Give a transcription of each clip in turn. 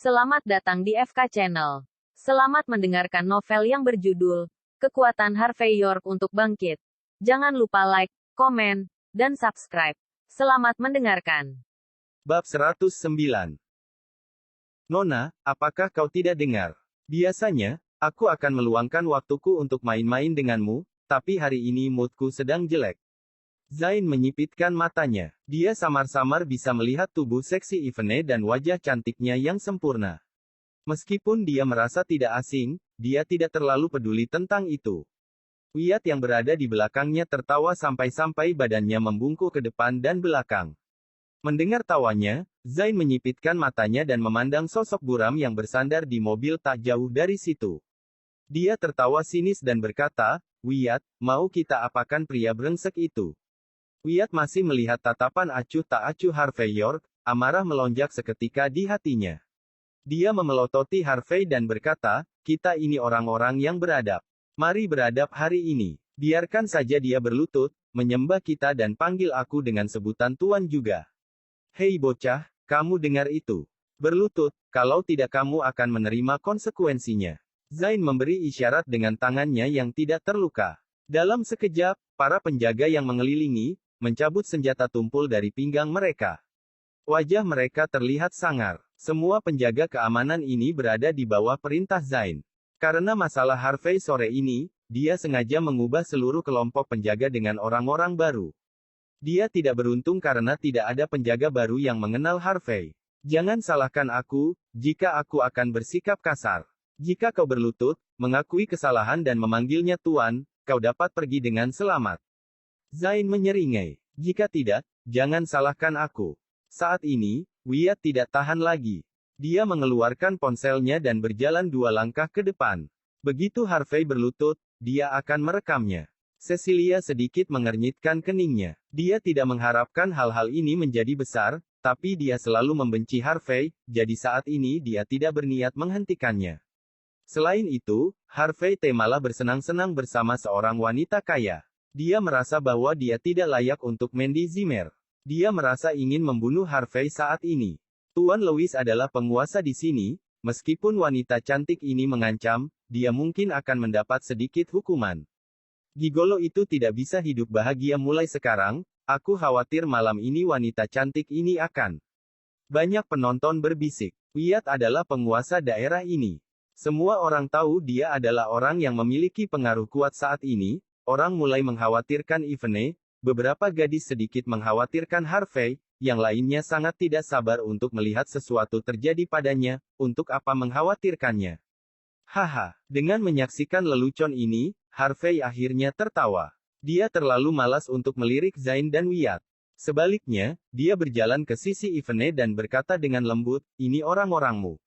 Selamat datang di FK Channel. Selamat mendengarkan novel yang berjudul Kekuatan Harvey York untuk Bangkit. Jangan lupa like, komen, dan subscribe. Selamat mendengarkan. Bab 109. Nona, apakah kau tidak dengar? Biasanya, aku akan meluangkan waktuku untuk main-main denganmu, tapi hari ini moodku sedang jelek. Zain menyipitkan matanya. Dia samar-samar bisa melihat tubuh seksi Yvonne dan wajah cantiknya yang sempurna. Meskipun dia merasa tidak asing, dia tidak terlalu peduli tentang itu. Wyatt yang berada di belakangnya tertawa sampai-sampai badannya membungkuk ke depan dan belakang. Mendengar tawanya, Zain menyipitkan matanya dan memandang sosok buram yang bersandar di mobil tak jauh dari situ. Dia tertawa sinis dan berkata, "Wyatt, mau kita apakan pria brengsek itu?" Wyatt masih melihat tatapan acuh tak acuh Harvey York, amarah melonjak seketika di hatinya. Dia memelototi Harvey dan berkata, "Kita ini orang-orang yang beradab. Mari beradab hari ini. Biarkan saja dia berlutut, menyembah kita dan panggil aku dengan sebutan Tuan juga. Hei bocah, kamu dengar itu? Berlutut, kalau tidak kamu akan menerima konsekuensinya." Zain memberi isyarat dengan tangannya yang tidak terluka. Dalam sekejap, para penjaga yang mengelilingi, mencabut senjata tumpul dari pinggang mereka. Wajah mereka terlihat sangar. Semua penjaga keamanan ini berada di bawah perintah Zain. Karena masalah Harvey sore ini, dia sengaja mengubah seluruh kelompok penjaga dengan orang-orang baru. Dia tidak beruntung karena tidak ada penjaga baru yang mengenal Harvey. Jangan salahkan aku, jika aku akan bersikap kasar. Jika kau berlutut, mengakui kesalahan dan memanggilnya Tuan, kau dapat pergi dengan selamat. Zain menyeringai. Jika tidak, jangan salahkan aku. Saat ini, Wyatt tidak tahan lagi. Dia mengeluarkan ponselnya dan berjalan 2 langkah ke depan. Begitu Harvey berlutut, dia akan merekamnya. Cecilia sedikit mengernyitkan keningnya. Dia tidak mengharapkan hal-hal ini menjadi besar, tapi dia selalu membenci Harvey, jadi saat ini dia tidak berniat menghentikannya. Selain itu, Harvey malah bersenang-senang bersama seorang wanita kaya. Dia merasa bahwa dia tidak layak untuk Mandy Zimmer. Dia merasa ingin membunuh Harvey saat ini. Tuan Louis adalah penguasa di sini, meskipun wanita cantik ini mengancam, dia mungkin akan mendapat sedikit hukuman. Gigolo itu tidak bisa hidup bahagia mulai sekarang, aku khawatir malam ini wanita cantik ini akan. Banyak penonton berbisik. Wyatt adalah penguasa daerah ini. Semua orang tahu dia adalah orang yang memiliki pengaruh kuat saat ini. Orang mulai mengkhawatirkan Yvonne, beberapa gadis sedikit mengkhawatirkan Harvey, yang lainnya sangat tidak sabar untuk melihat sesuatu terjadi padanya, untuk apa mengkhawatirkannya. Haha, dengan menyaksikan lelucon ini, Harvey akhirnya tertawa. Dia terlalu malas untuk melirik Zain dan Wyatt. Sebaliknya, dia berjalan ke sisi Yvonne dan berkata dengan lembut, "Ini orang-orangmu."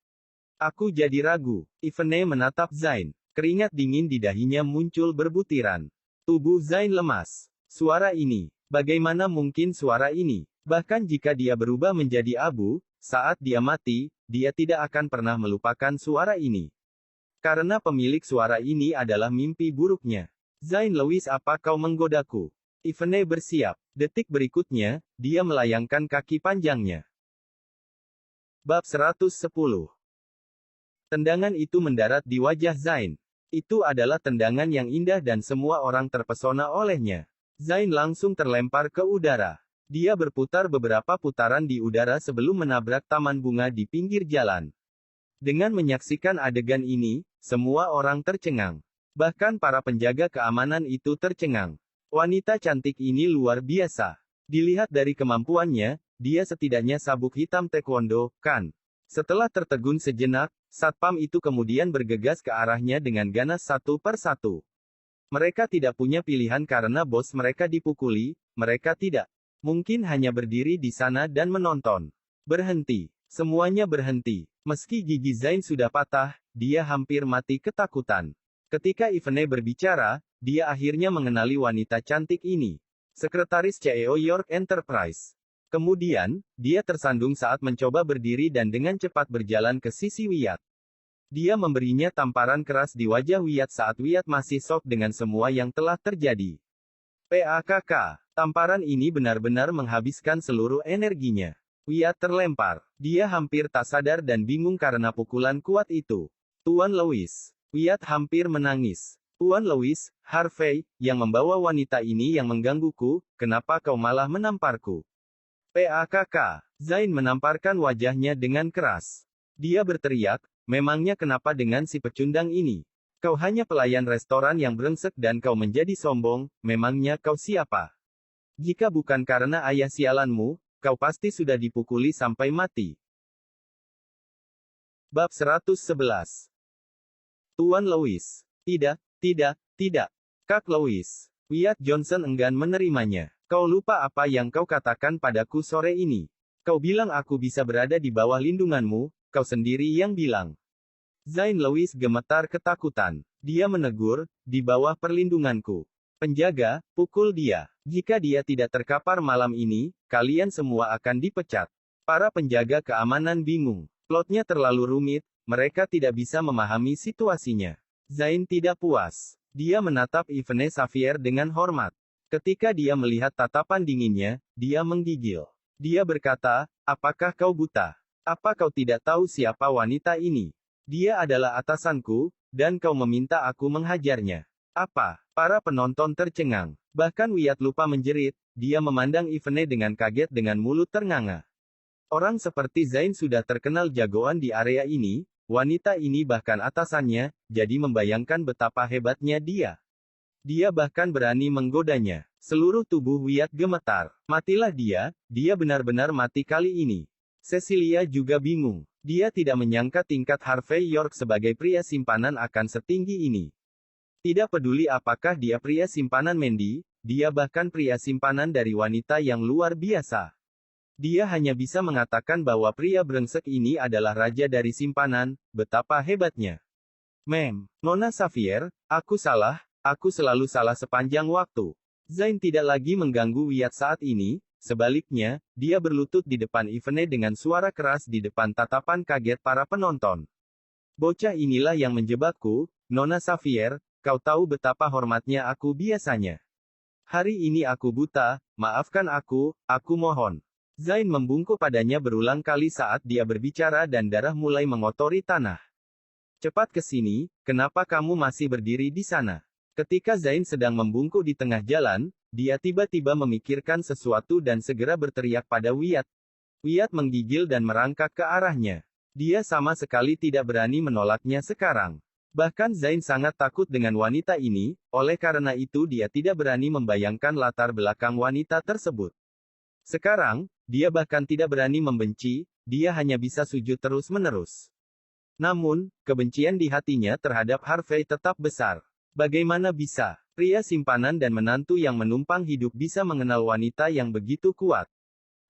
Aku jadi ragu. Yvonne menatap Zain. Keringat dingin di dahinya muncul berbutiran. Tubuh Zain lemas. Suara ini. Bagaimana mungkin suara ini? Bahkan jika dia berubah menjadi abu, saat dia mati, dia tidak akan pernah melupakan suara ini. Karena pemilik suara ini adalah mimpi buruknya. Zain Louis, apa kau menggodaku? Yvonne bersiap. Detik berikutnya, dia melayangkan kaki panjangnya. Bab 110. Tendangan itu mendarat di wajah Zain. Itu adalah tendangan yang indah dan semua orang terpesona olehnya. Zain langsung terlempar ke udara. Dia berputar beberapa putaran di udara sebelum menabrak taman bunga di pinggir jalan. Dengan menyaksikan adegan ini, semua orang tercengang. Bahkan para penjaga keamanan itu tercengang. Wanita cantik ini luar biasa. Dilihat dari kemampuannya, dia setidaknya sabuk hitam taekwondo, kan? Setelah tertegun sejenak, satpam itu kemudian bergegas ke arahnya dengan ganas satu per satu. Mereka tidak punya pilihan karena bos mereka dipukuli, mereka tidak mungkin hanya berdiri di sana dan menonton. Berhenti. Semuanya berhenti. Meski gigi Zain sudah patah, dia hampir mati ketakutan. Ketika Yvonne berbicara, dia akhirnya mengenali wanita cantik ini. Sekretaris CEO York Enterprise. Kemudian, dia tersandung saat mencoba berdiri dan dengan cepat berjalan ke sisi Wyatt. Dia memberinya tamparan keras di wajah Wyatt saat Wyatt masih shock dengan semua yang telah terjadi. PAKK. Tamparan ini benar-benar menghabiskan seluruh energinya. Wyatt terlempar. Dia hampir tak sadar dan bingung karena pukulan kuat itu. Tuan Louis. Wyatt hampir menangis. Tuan Louis, Harvey, yang membawa wanita ini yang menggangguku, kenapa kau malah menamparku? PAKK. Zain menamparkan wajahnya dengan keras. Dia berteriak, memangnya kenapa dengan si pecundang ini? Kau hanya pelayan restoran yang brengsek dan kau menjadi sombong, memangnya kau siapa? Jika bukan karena ayah sialanmu, kau pasti sudah dipukuli sampai mati. Bab 111. Tuan Louis. Tidak, tidak. Kak Louis. Wyatt Johnson enggan menerimanya. Kau lupa apa yang kau katakan padaku sore ini. Kau bilang aku bisa berada di bawah lindunganmu, kau sendiri yang bilang. Zain Louis gemetar ketakutan. Dia menegur, di bawah perlindunganku. Penjaga, pukul dia. Jika dia tidak terkapar malam ini, kalian semua akan dipecat. Para penjaga keamanan bingung. Plotnya terlalu rumit, mereka tidak bisa memahami situasinya. Zain tidak puas. Dia menatap Yvonne Xavier dengan hormat. Ketika dia melihat tatapan dinginnya, dia menggigil. Dia berkata, apakah kau buta? Apa kau tidak tahu siapa wanita ini? Dia adalah atasanku, dan kau meminta aku menghajarnya. Apa? Para penonton tercengang. Bahkan Wyatt lupa menjerit, dia memandang Yvonne dengan kaget dengan mulut ternganga. Orang seperti Zain sudah terkenal jagoan di area ini, wanita ini bahkan atasannya, jadi membayangkan betapa hebatnya dia. Dia bahkan berani menggodanya. Seluruh tubuh Wyatt gemetar. Matilah dia benar-benar mati kali ini. Cecilia juga bingung. Dia tidak menyangka tingkat Harvey York sebagai pria simpanan akan setinggi ini. Tidak peduli apakah dia pria simpanan Mandy, dia bahkan pria simpanan dari wanita yang luar biasa. Dia hanya bisa mengatakan bahwa pria brengsek ini adalah raja dari simpanan, betapa hebatnya. Nona Xavier, aku selalu salah sepanjang waktu. Zain tidak lagi mengganggu Wyatt saat ini, sebaliknya, dia berlutut di depan Yvonne dengan suara keras di depan tatapan kaget para penonton. Bocah inilah yang menjebakku, Nona Xavier, kau tahu betapa hormatnya aku biasanya. Hari ini aku buta, maafkan aku mohon. Zain membungkuk padanya berulang kali saat dia berbicara dan darah mulai mengotori tanah. Cepat ke sini, kenapa kamu masih berdiri di sana? Ketika Zain sedang membungkuk di tengah jalan, dia tiba-tiba memikirkan sesuatu dan segera berteriak pada Wyatt. Wyatt menggigil dan merangkak ke arahnya. Dia sama sekali tidak berani menolaknya sekarang. Bahkan Zain sangat takut dengan wanita ini, oleh karena itu dia tidak berani membayangkan latar belakang wanita tersebut. Sekarang, dia bahkan tidak berani membenci, dia hanya bisa sujud terus-menerus. Namun, kebencian di hatinya terhadap Harvey tetap besar. Bagaimana bisa pria simpanan dan menantu yang menumpang hidup bisa mengenal wanita yang begitu kuat?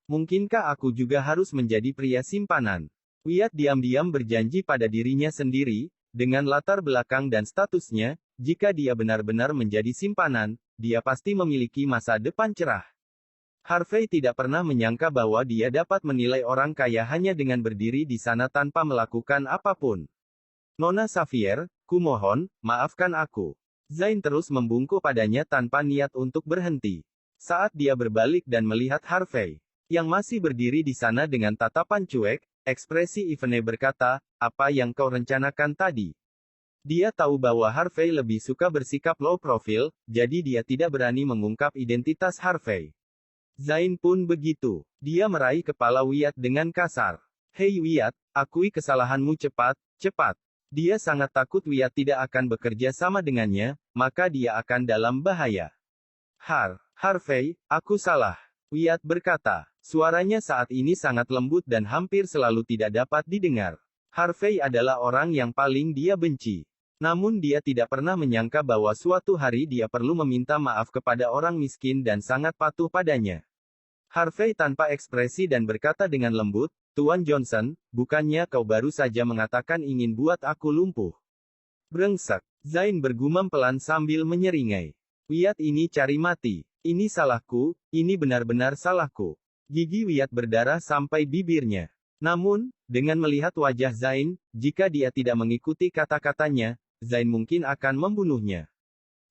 Mungkinkah aku juga harus menjadi pria simpanan? Wyatt diam-diam berjanji pada dirinya sendiri, dengan latar belakang dan statusnya, jika dia benar-benar menjadi simpanan, dia pasti memiliki masa depan cerah. Harvey tidak pernah menyangka bahwa dia dapat menilai orang kaya hanya dengan berdiri di sana tanpa melakukan apapun. Nona Xavier, kumohon, maafkan aku. Zain terus membungkuk padanya tanpa niat untuk berhenti. Saat dia berbalik dan melihat Harvey, yang masih berdiri di sana dengan tatapan cuek, ekspresi Yvonne berkata, apa yang kau rencanakan tadi? Dia tahu bahwa Harvey lebih suka bersikap low profile, jadi dia tidak berani mengungkap identitas Harvey. Zain pun begitu. Dia meraih kepala Wyatt dengan kasar. Hei Wyatt, akui kesalahanmu cepat. Dia sangat takut Wyatt tidak akan bekerja sama dengannya, maka dia akan dalam bahaya. Harvey, aku salah. Wyatt berkata. Suaranya saat ini sangat lembut dan hampir selalu tidak dapat didengar. Harvey adalah orang yang paling dia benci. Namun dia tidak pernah menyangka bahwa suatu hari dia perlu meminta maaf kepada orang miskin dan sangat patuh padanya. Harvey tanpa ekspresi dan berkata dengan lembut, Tuan Johnson, bukannya kau baru saja mengatakan ingin buat aku lumpuh? Brengsek. Zain bergumam pelan sambil menyeringai. Wyatt ini cari mati. Ini salahku, ini benar-benar salahku. Gigi Wyatt berdarah sampai bibirnya. Namun, dengan melihat wajah Zain, jika dia tidak mengikuti kata-katanya, Zain mungkin akan membunuhnya.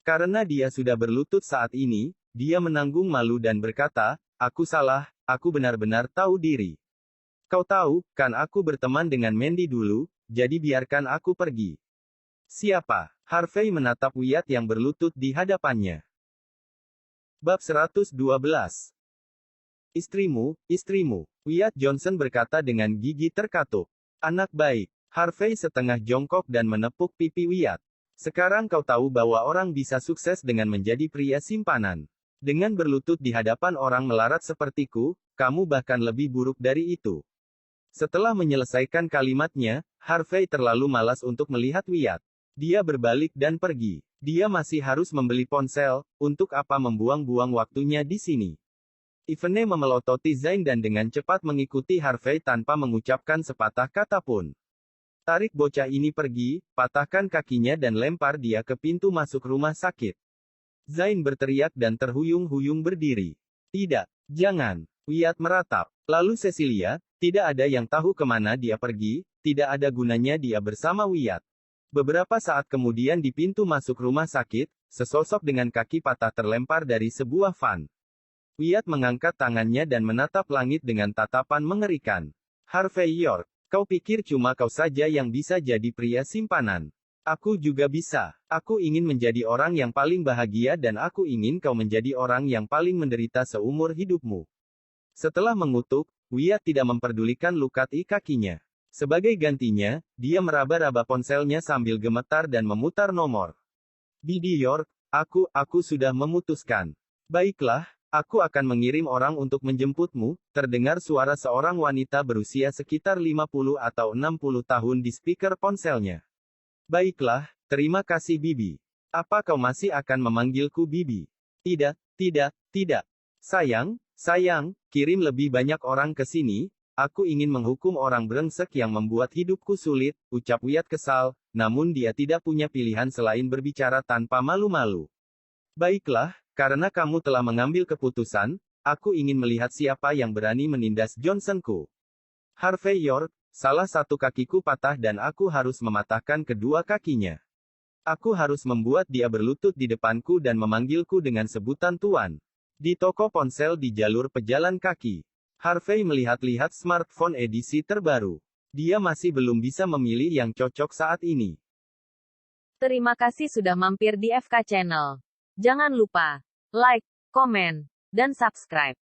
Karena dia sudah berlutut saat ini, dia menanggung malu dan berkata, aku salah, aku benar-benar tahu diri. Kau tahu, kan aku berteman dengan Mandy dulu, jadi biarkan aku pergi. Siapa? Harvey menatap Wyatt yang berlutut di hadapannya. Bab 112. Istrimu. Wyatt Johnson berkata dengan gigi terkatup. Anak baik. Harvey setengah jongkok dan menepuk pipi Wyatt. Sekarang kau tahu bahwa orang bisa sukses dengan menjadi pria simpanan. Dengan berlutut di hadapan orang melarat sepertiku, kamu bahkan lebih buruk dari itu. Setelah menyelesaikan kalimatnya, Harvey terlalu malas untuk melihat Wyatt. Dia berbalik dan pergi. Dia masih harus membeli ponsel, untuk apa membuang-buang waktunya di sini. Ivene memelototi Zain dan dengan cepat mengikuti Harvey tanpa mengucapkan sepatah kata pun. Tarik bocah ini pergi, patahkan kakinya dan lempar dia ke pintu masuk rumah sakit. Zain berteriak dan terhuyung-huyung berdiri. Tidak, jangan. Wyatt meratap. Lalu Cecilia, tidak ada yang tahu kemana dia pergi, tidak ada gunanya dia bersama Wyatt. Beberapa saat kemudian di pintu masuk rumah sakit, sesosok dengan kaki patah terlempar dari sebuah van. Wyatt mengangkat tangannya dan menatap langit dengan tatapan mengerikan. Harvey York, kau pikir cuma kau saja yang bisa jadi pria simpanan? Aku juga bisa. Aku ingin menjadi orang yang paling bahagia dan aku ingin kau menjadi orang yang paling menderita seumur hidupmu. Setelah mengutuk, Wyatt tidak memperdulikan luka di kakinya. Sebagai gantinya, dia meraba-raba ponselnya sambil gemetar dan memutar nomor. Bibi York, aku sudah memutuskan. Baiklah, aku akan mengirim orang untuk menjemputmu, terdengar suara seorang wanita berusia sekitar 50 atau 60 tahun di speaker ponselnya. Baiklah, terima kasih Bibi. Apa kau masih akan memanggilku Bibi? Tidak. Sayang, kirim lebih banyak orang ke sini, aku ingin menghukum orang brengsek yang membuat hidupku sulit, ucap Wyatt kesal, namun dia tidak punya pilihan selain berbicara tanpa malu-malu. Baiklah, karena kamu telah mengambil keputusan, aku ingin melihat siapa yang berani menindas Johnsonku. Harvey York, salah satu kakiku patah dan aku harus mematahkan kedua kakinya. Aku harus membuat dia berlutut di depanku dan memanggilku dengan sebutan Tuan. Di toko ponsel di jalur pejalan kaki. Harvey melihat-lihat smartphone edisi terbaru. Dia masih belum bisa memilih yang cocok saat ini. Terima kasih sudah mampir di FK Channel. Jangan lupa like, komen, dan subscribe.